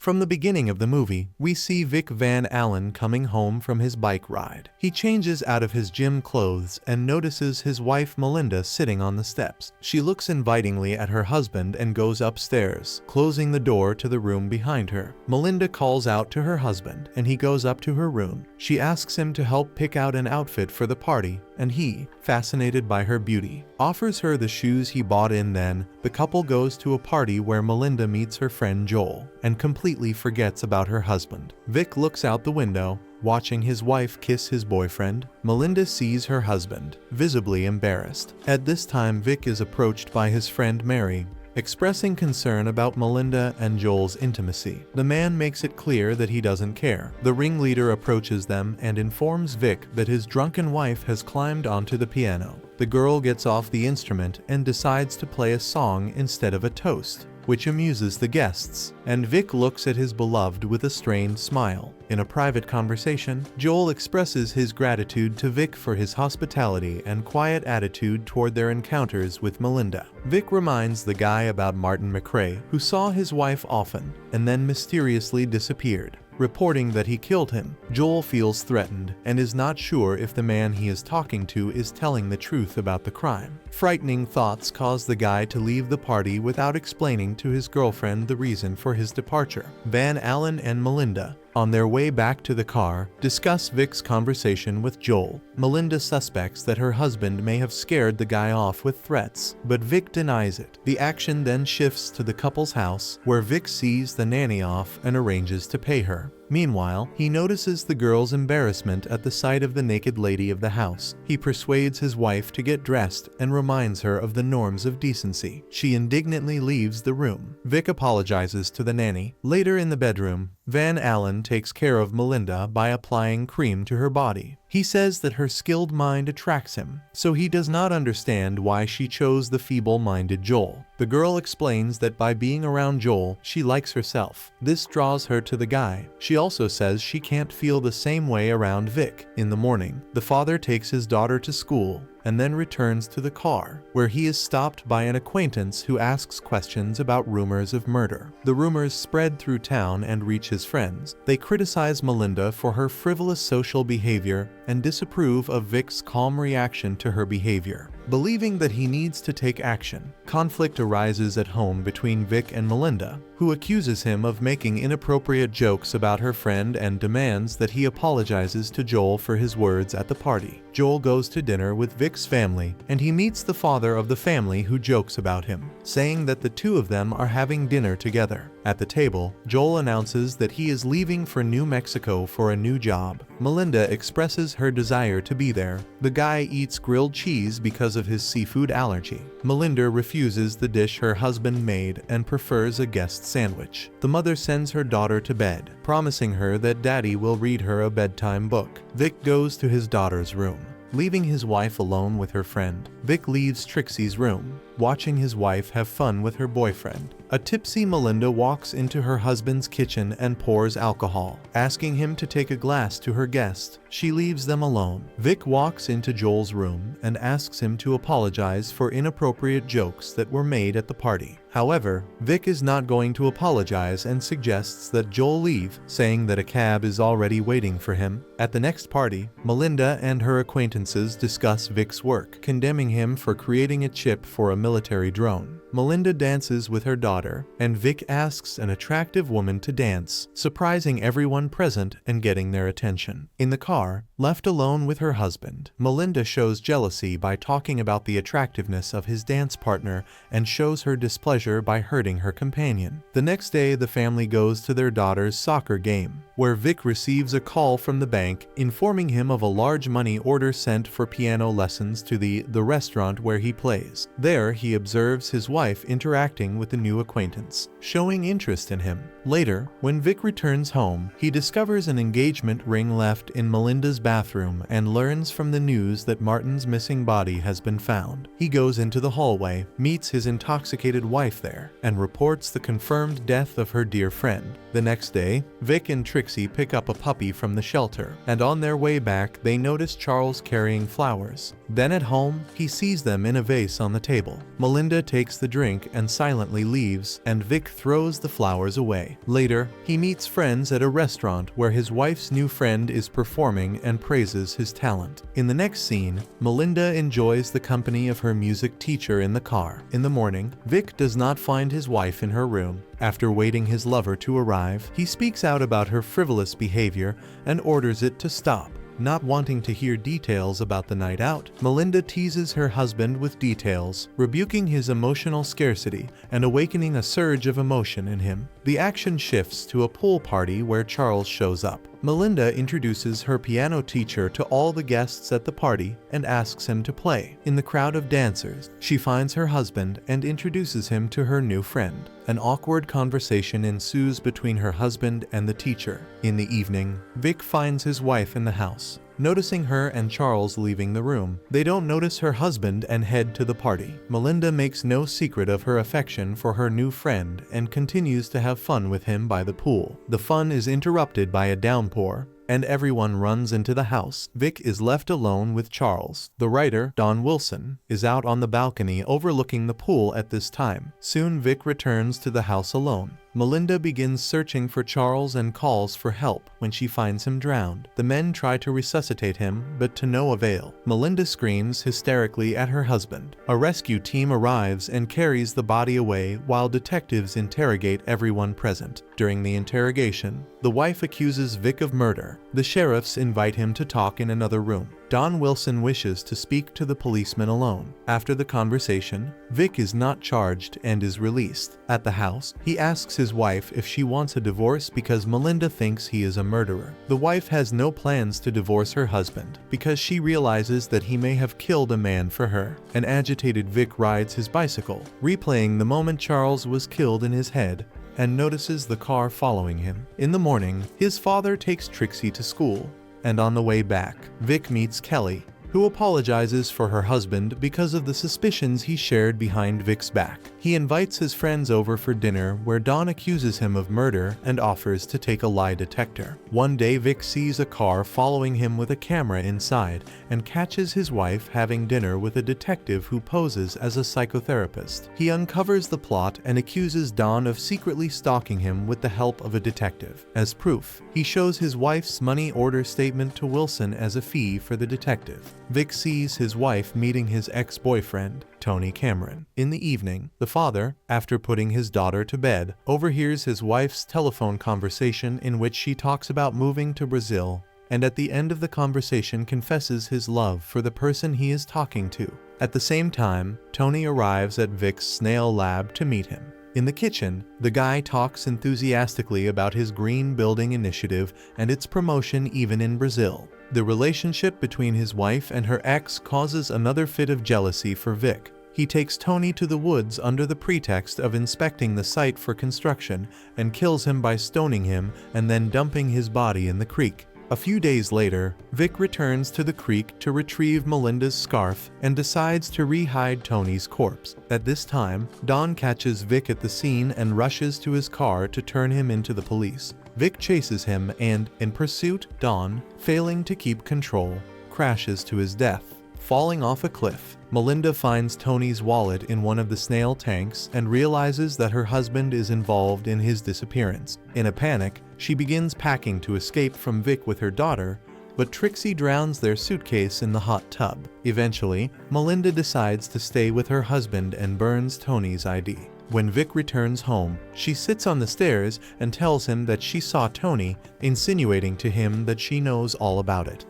From the beginning of the movie, we see Vic Van Allen coming home from his bike ride. He changes out of his gym clothes and notices his wife Melinda sitting on the steps. She looks invitingly at her husband and goes upstairs, closing the door to the room behind her. Melinda calls out to her husband, and he goes up to her room. She asks him to help pick out an outfit for the party, and he, fascinated by her beauty, offers her the shoes he bought in. Then, the couple goes to a party where Melinda meets her friend Joel, and completely forgets about her husband. Vic looks out the window, watching his wife kiss his boyfriend. Melinda sees her husband, visibly embarrassed. At this time, Vic is approached by his friend Mary, expressing concern about Melinda and Joel's intimacy. The man makes it clear that he doesn't care. The ringleader approaches them and informs Vic that his drunken wife has climbed onto the piano. The girl gets off the instrument and decides to play a song instead of a toast, which amuses the guests, and Vic looks at his beloved with a strained smile. In a private conversation, Joel expresses his gratitude to Vic for his hospitality and quiet attitude toward their encounters with Melinda. Vic reminds the guy about Martin McRae, who saw his wife often and then mysteriously disappeared, reporting that he killed him. Joel feels threatened and is not sure if the man he is talking to is telling the truth about the crime. Frightening thoughts cause the guy to leave the party without explaining to his girlfriend the reason for his departure. Van Allen and Melinda, on their way back to the car, discuss Vic's conversation with Joel. Melinda suspects that her husband may have scared the guy off with threats, but Vic denies it. The action then shifts to the couple's house, where Vic sees the nanny off and arranges to pay her. Meanwhile, he notices the girl's embarrassment at the sight of the naked lady of the house. He persuades his wife to get dressed and reminds her of the norms of decency. She indignantly leaves the room. Vic apologizes to the nanny. Later in the bedroom, Van Allen takes care of Melinda by applying cream to her body. He says that her skilled mind attracts him, so he does not understand why she chose the feeble-minded Joel. The girl explains that by being around Joel, she likes herself. This draws her to the guy. She also says she can't feel the same way around Vic. In the morning, the father takes his daughter to school and then returns to the car, where he is stopped by an acquaintance who asks questions about rumors of murder. The rumors spread through town and reach his friends. They criticize Melinda for her frivolous social behavior and disapprove of Vic's calm reaction to her behavior. Believing that he needs to take action, conflict arises at home between Vic and Melinda, who accuses him of making inappropriate jokes about her friend and demands that he apologizes to Joel for his words at the party. Joel goes to dinner with Vic's family, and he meets the father of the family, who jokes about him, saying that the two of them are having dinner together. At the table, Joel announces that he is leaving for New Mexico for a new job. Melinda expresses her desire to be there. The guy eats grilled cheese because of his seafood allergy. Melinda refuses the dish her husband made and prefers a guest sandwich. The mother sends her daughter to bed, promising her that Daddy will read her a bedtime book. Vic goes to his daughter's room, leaving his wife alone with her friend. Vic leaves Trixie's room, watching his wife have fun with her boyfriend. A tipsy Melinda walks into her husband's kitchen and pours alcohol, asking him to take a glass to her guest. She leaves them alone. Vic walks into Joel's room and asks him to apologize for inappropriate jokes that were made at the party. However, Vic is not going to apologize and suggests that Joel leave, saying that a cab is already waiting for him. At the next party, Melinda and her acquaintances discuss Vic's work, condemning him for creating a chip for a military drone. Melinda dances with her daughter, and Vic asks an attractive woman to dance, surprising everyone present and getting their attention. In the car, left alone with her husband, Melinda shows jealousy by talking about the attractiveness of his dance partner and shows her displeasure by hurting her companion. The next day, the family goes to their daughter's soccer game, where Vic receives a call from the bank informing him of a large money order sent for piano lessons to the restaurant where he plays. There, he observes his wife interacting with the new acquaintance, showing interest in him. Later, when Vic returns home, he discovers an engagement ring left in Melinda's bathroom and learns from the news that Martin's missing body has been found. He goes into the hallway, meets his intoxicated wife there, and reports the confirmed death of her dear friend. The next day, Vic and Trixie pick up a puppy from the shelter, and on their way back, they notice Charles carrying flowers. Then at home, he sees them in a vase on the table. Melinda takes the drink and silently leaves, and Vic throws the flowers away. day. Later, he meets friends at a restaurant where his wife's new friend is performing and praises his talent. In the next scene, Melinda enjoys the company of her music teacher in the car. In the morning, Vic does not find his wife in her room. After waiting his lover to arrive, he speaks out about her frivolous behavior and orders it to stop. Not wanting to hear details about the night out, Melinda teases her husband with details, rebuking his emotional scarcity and awakening a surge of emotion in him. The action shifts to a pool party where Charles shows up. Melinda introduces her piano teacher to all the guests at the party and asks him to play. In the crowd of dancers, she finds her husband and introduces him to her new friend. An awkward conversation ensues between her husband and the teacher. In the evening, Vic finds his wife in the house. Noticing her and Charles leaving the room, they don't notice her husband and head to the party. Melinda makes no secret of her affection for her new friend and continues to have fun with him by the pool. The fun is interrupted by a downpour, and everyone runs into the house. Vic is left alone with Charles. The writer, Don Wilson, is out on the balcony overlooking the pool at this time. Soon Vic returns to the house alone. Melinda begins searching for Charles and calls for help when she finds him drowned. The men try to resuscitate him, but to no avail. Melinda screams hysterically at her husband. A rescue team arrives and carries the body away while detectives interrogate everyone present. During the interrogation, the wife accuses Vic of murder. The sheriffs invite him to talk in another room. Don Wilson wishes to speak to the policeman alone. After the conversation, Vic is not charged and is released. At the house, he asks his wife if she wants a divorce because Melinda thinks he is a murderer. The wife has no plans to divorce her husband because she realizes that he may have killed a man for her. An agitated Vic rides his bicycle, replaying the moment Charles was killed in his head, and notices the car following him. In the morning, his father takes Trixie to school, and on the way back, Vic meets Kelly, who apologizes for her husband because of the suspicions he shared behind Vic's back. He invites his friends over for dinner where Don accuses him of murder and offers to take a lie detector. One day Vic sees a car following him with a camera inside and catches his wife having dinner with a detective who poses as a psychotherapist. He uncovers the plot and accuses Don of secretly stalking him with the help of a detective. As proof, he shows his wife's money order statement to Wilson as a fee for the detective. Vic sees his wife meeting his ex-boyfriend, Tony Cameron. In the evening, the father, after putting his daughter to bed, overhears his wife's telephone conversation in which she talks about moving to Brazil, and at the end of the conversation confesses his love for the person he is talking to. At the same time, Tony arrives at Vic's snail lab to meet him. In the kitchen, the guy talks enthusiastically about his green building initiative and its promotion even in Brazil. The relationship between his wife and her ex causes another fit of jealousy for Vic. He takes Tony to the woods under the pretext of inspecting the site for construction and kills him by stoning him and then dumping his body in the creek. A few days later, Vic returns to the creek to retrieve Melinda's scarf and decides to re-hide Tony's corpse. At this time, Don catches Vic at the scene and rushes to his car to turn him into the police. Vic chases him and, in pursuit, Don, failing to keep control, crashes to his death. Falling off a cliff, Melinda finds Tony's wallet in one of the snail tanks and realizes that her husband is involved in his disappearance. In a panic, she begins packing to escape from Vic with her daughter, but Trixie drowns their suitcase in the hot tub. Eventually, Melinda decides to stay with her husband and burns Tony's ID. When Vic returns home, she sits on the stairs and tells him that she saw Tony, insinuating to him that she knows all about it.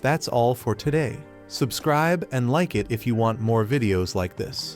That's all for today. Subscribe and like it if you want more videos like this.